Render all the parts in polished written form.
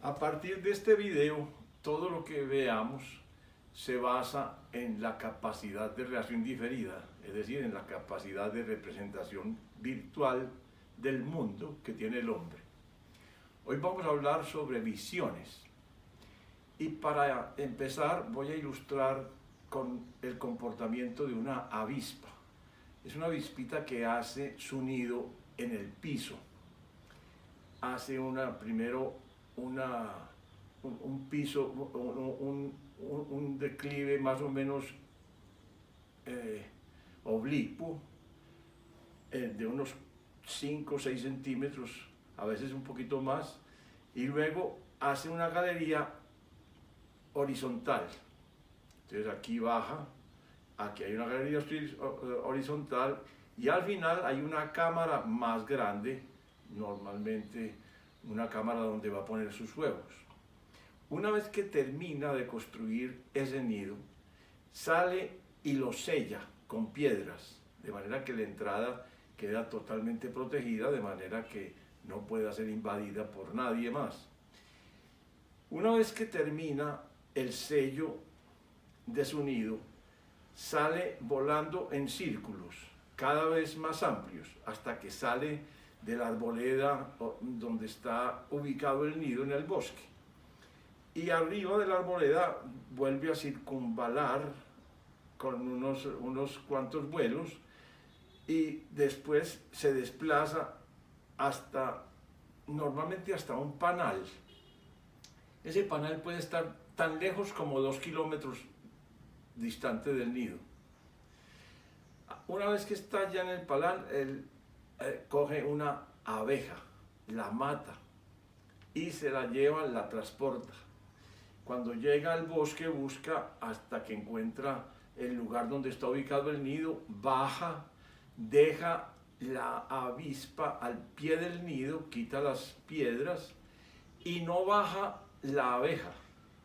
A partir de este video, todo lo que veamos se basa en la capacidad de reacción diferida, es decir, en la capacidad de representación virtual del mundo que tiene el hombre. Hoy vamos a hablar sobre visiones. Y para empezar voy a ilustrar con el comportamiento de una avispa. Es una avispita que hace su nido en el piso. Hace primero un piso, un declive más o menos oblicuo, de unos 5 o 6 centímetros, a veces un poquito más, y luego hace una galería horizontal. Entonces aquí baja, aquí hay una galería horizontal, y al final hay una cámara más grande, normalmente una cámara donde va a poner sus huevos. Una vez que termina de construir ese nido, sale y lo sella con piedras, de manera que la entrada queda totalmente protegida, de manera que no pueda ser invadida por nadie más. Una vez que termina el sello de su nido, sale volando en círculos cada vez más amplios, hasta que sale de la arboleda donde está ubicado el nido en el bosque. Y arriba de la arboleda vuelve a circunvalar con unos cuantos vuelos, y después se desplaza normalmente hasta un panal. Ese panal puede estar tan lejos como 2 kilómetros distante del nido. Una vez que está ya en el panal, él coge una abeja, la mata y se la lleva, la transporta. Cuando llega al bosque, busca hasta que encuentra el lugar donde está ubicado el nido, baja, deja la avispa al pie del nido, quita las piedras y no baja la abeja,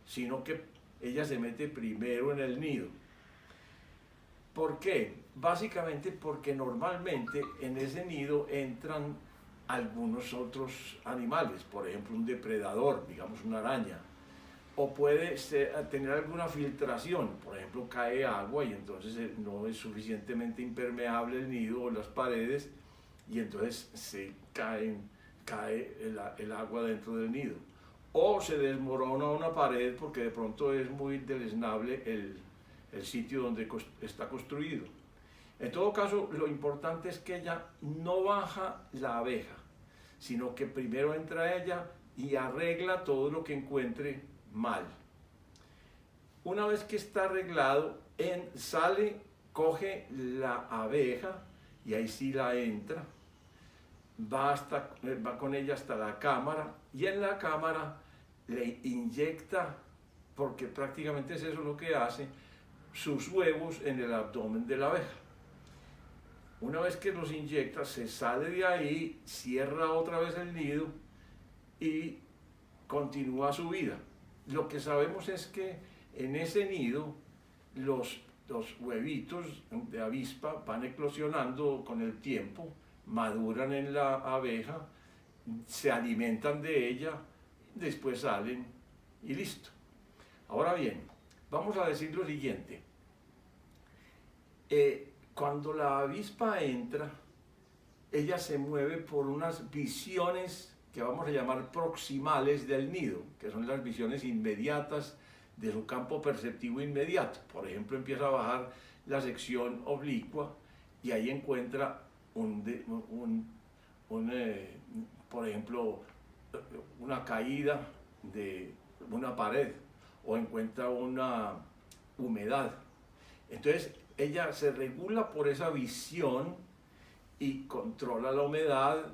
sino que ella se mete primero en el nido. ¿Por qué? Básicamente porque normalmente en ese nido entran algunos otros animales, por ejemplo un depredador, digamos una araña, o puede tener alguna filtración, por ejemplo cae agua y entonces no es suficientemente impermeable el nido o las paredes, y entonces cae el agua dentro del nido, o se desmorona una pared porque de pronto es muy deleznable el sitio donde está construido. En todo caso, lo importante es que ella no baja la abeja, sino que primero entra ella y arregla todo lo que encuentre mal. Una vez que está arreglado, sale, coge la abeja y ahí sí la entra, va con ella hasta la cámara, y en la cámara le inyecta, porque prácticamente es eso lo que hace, sus huevos en el abdomen de la abeja. Una vez que los inyecta, se sale de ahí, cierra otra vez el nido y continúa su vida. Lo que sabemos es que en ese nido los huevitos de avispa van eclosionando con el tiempo, maduran en la abeja, se alimentan de ella, después salen y listo. Ahora bien, vamos a decir lo siguiente. Cuando la avispa entra, ella se mueve por unas visiones que vamos a llamar proximales del nido, que son las visiones inmediatas de su campo perceptivo inmediato. Por ejemplo, empieza a bajar la sección oblicua y ahí encuentra por ejemplo, una caída de una pared, o encuentra una humedad. Entonces ella se regula por esa visión y controla la humedad,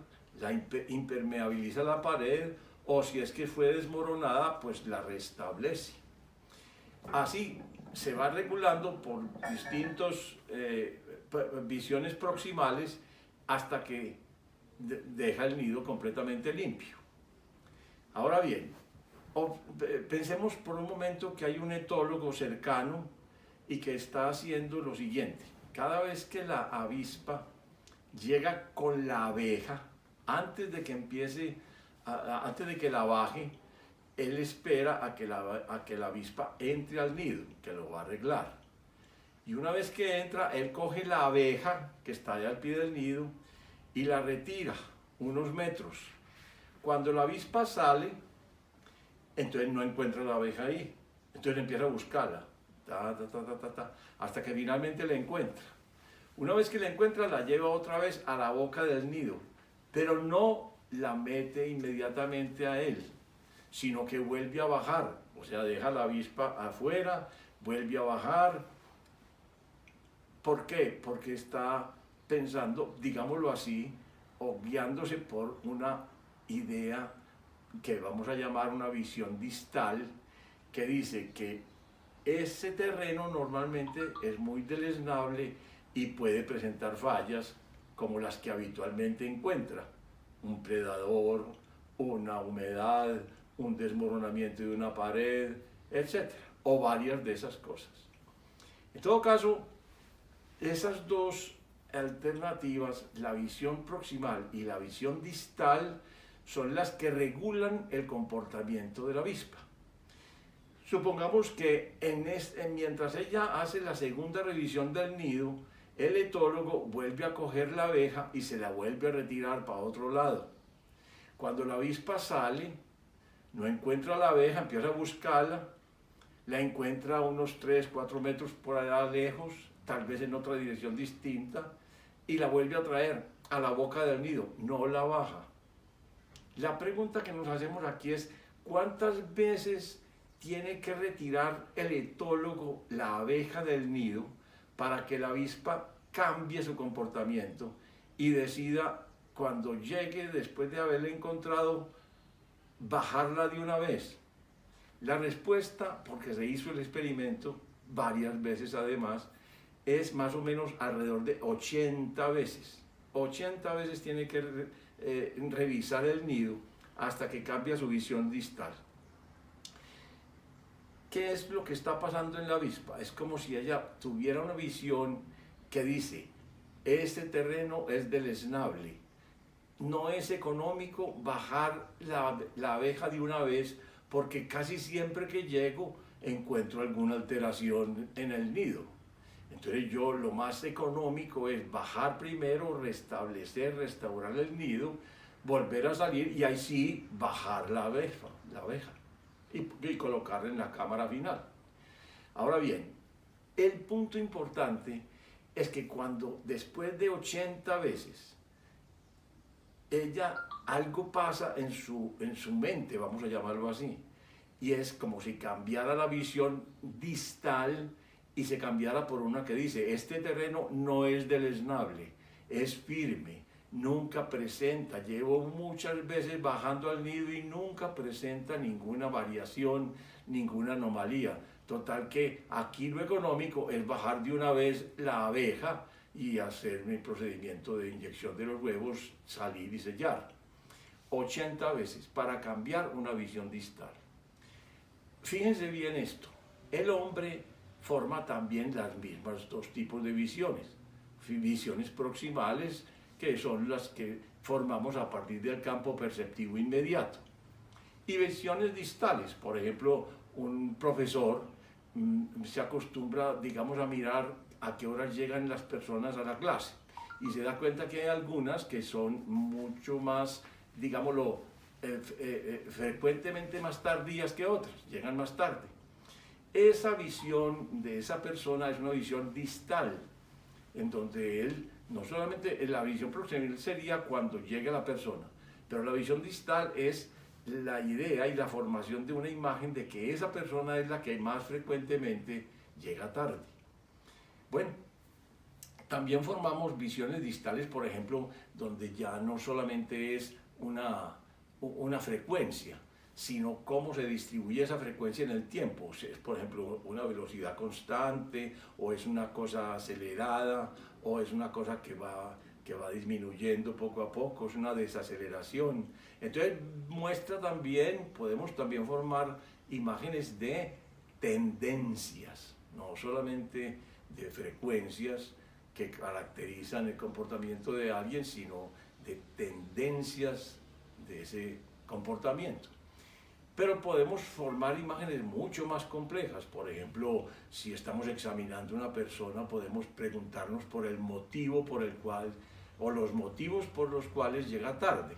impermeabiliza la pared, o si es que fue desmoronada, pues la restablece. Así se va regulando por distintas visiones proximales hasta que deja el nido completamente limpio. Ahora bien, pensemos por un momento que hay un etólogo cercano y que está haciendo lo siguiente. Cada vez que la avispa llega con la abeja, antes de que la baje, él espera a que la avispa entre al nido, que lo va a arreglar. Y una vez que entra, él coge la abeja que está allá al pie del nido y la retira unos metros. Cuando la avispa sale, entonces no encuentra la abeja ahí. Entonces empieza a buscarla, hasta que finalmente la encuentra. Una vez que la encuentra, la lleva otra vez a la boca del nido, pero no la mete inmediatamente a él, sino que vuelve a bajar, o sea, deja la avispa afuera, vuelve a bajar. ¿Por qué? Porque está pensando, digámoslo así, o guiándose por una idea que vamos a llamar una visión distal, que dice que ese terreno normalmente es muy deleznable y puede presentar fallas como las que habitualmente encuentra: un predador, una humedad, un desmoronamiento de una pared, etc. O varias de esas cosas. En todo caso, esas dos alternativas, la visión proximal y la visión distal, son las que regulan el comportamiento de la avispa. Supongamos que mientras ella hace la segunda revisión del nido, el etólogo vuelve a coger la abeja y se la vuelve a retirar para otro lado. Cuando la avispa sale, no encuentra la abeja, empieza a buscarla, la encuentra a unos 3-4 metros por allá lejos, tal vez en otra dirección distinta, y la vuelve a traer a la boca del nido, no la baja. La pregunta que nos hacemos aquí es: ¿cuántas veces tiene que retirar el etólogo la abeja del nido para que la avispa cambie su comportamiento y decida, cuando llegue después de haberla encontrado, bajarla de una vez? La respuesta, porque se hizo el experimento varias veces además, es más o menos alrededor de 80 veces. 80 veces tiene que revisar el nido hasta que cambia su visión distal. ¿Qué es lo que está pasando en la avispa? Es como si ella tuviera una visión que dice: este terreno es deleznable, no es económico bajar la abeja de una vez, porque casi siempre que llego encuentro alguna alteración en el nido. Entonces lo más económico es bajar primero, restaurar el nido, volver a salir y ahí sí bajar la abeja y colocarla en la cámara final. Ahora bien, el punto importante es que cuando después de 80 veces algo pasa en su mente, vamos a llamarlo así, y es como si cambiara la visión distal y se cambiara por una que dice: este terreno no es deleznable, es firme, nunca presenta, llevo muchas veces bajando al nido y nunca presenta ninguna variación, ninguna anomalía. Total que aquí lo económico es bajar de una vez la abeja y hacer mi procedimiento de inyección de los huevos, salir y sellar. 80 veces para cambiar una visión distal. Fíjense bien esto: el hombre forma también las mismas dos tipos de visiones. Visiones proximales, que son las que formamos a partir del campo perceptivo inmediato, y visiones distales. Por ejemplo, un profesor se acostumbra, digamos, a mirar a qué horas llegan las personas a la clase, y se da cuenta que hay algunas que son mucho más, digámoslo, frecuentemente más tardías que otras, llegan más tarde. Esa visión de esa persona es una visión distal, en donde él, no solamente la visión proximal sería cuando llegue la persona, pero la visión distal es la idea y la formación de una imagen de que esa persona es la que más frecuentemente llega tarde. Bueno, también formamos visiones distales, por ejemplo, donde ya no solamente es una frecuencia, sino cómo se distribuye esa frecuencia en el tiempo. Si es, por ejemplo, una velocidad constante, o es una cosa acelerada, o es una cosa que va disminuyendo poco a poco, es una desaceleración. Entonces podemos también formar imágenes de tendencias, no solamente de frecuencias que caracterizan el comportamiento de alguien, sino de tendencias de ese comportamiento. pero podemos formar imágenes mucho más complejas. Por ejemplo, si estamos examinando a una persona, podemos preguntarnos por el motivo por el cual, o los motivos por los cuales llega tarde.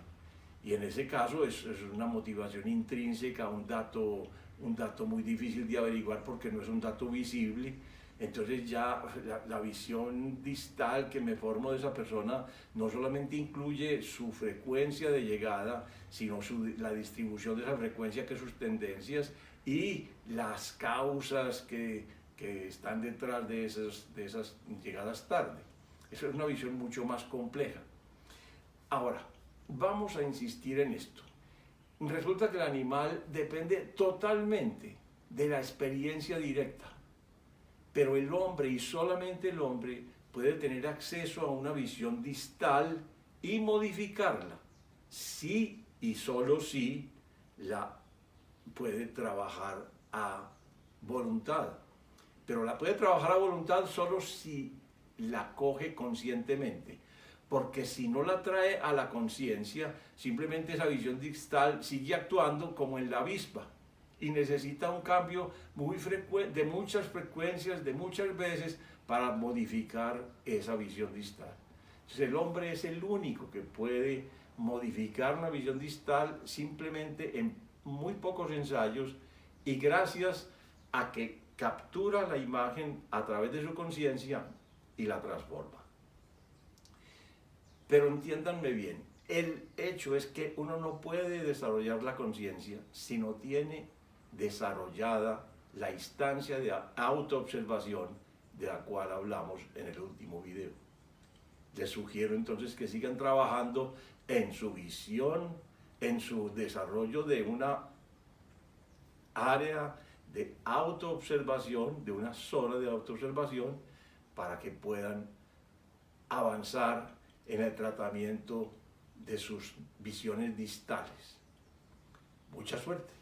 Y en ese caso es una motivación intrínseca, un dato muy difícil de averiguar porque no es un dato visible. Entonces ya la visión distal que me formo de esa persona no solamente incluye su frecuencia de llegada, sino la distribución de esa frecuencia, que sus tendencias y las causas que están detrás de esas llegadas tarde. Esa es una visión mucho más compleja. Ahora, vamos a insistir en esto. Resulta que el animal depende totalmente de la experiencia directa. Pero el hombre, y solamente el hombre, puede tener acceso a una visión distal y modificarla, si y solo si la puede trabajar a voluntad. Pero la puede trabajar a voluntad solo si la coge conscientemente. Porque si no la trae a la conciencia, simplemente esa visión distal sigue actuando como en la avispa. Y necesita un cambio muy frecuente, de muchas frecuencias, de muchas veces, para modificar esa visión distal. Entonces el hombre es el único que puede modificar una visión distal simplemente en muy pocos ensayos y gracias a que captura la imagen a través de su conciencia y la transforma. Pero entiéndanme bien, el hecho es que uno no puede desarrollar la conciencia si no tiene desarrollada la instancia de autoobservación de la cual hablamos en el último video. Les sugiero entonces que sigan trabajando en su visión, en su desarrollo de una área de autoobservación, de una zona de autoobservación, para que puedan avanzar en el tratamiento de sus visiones distales. Mucha suerte.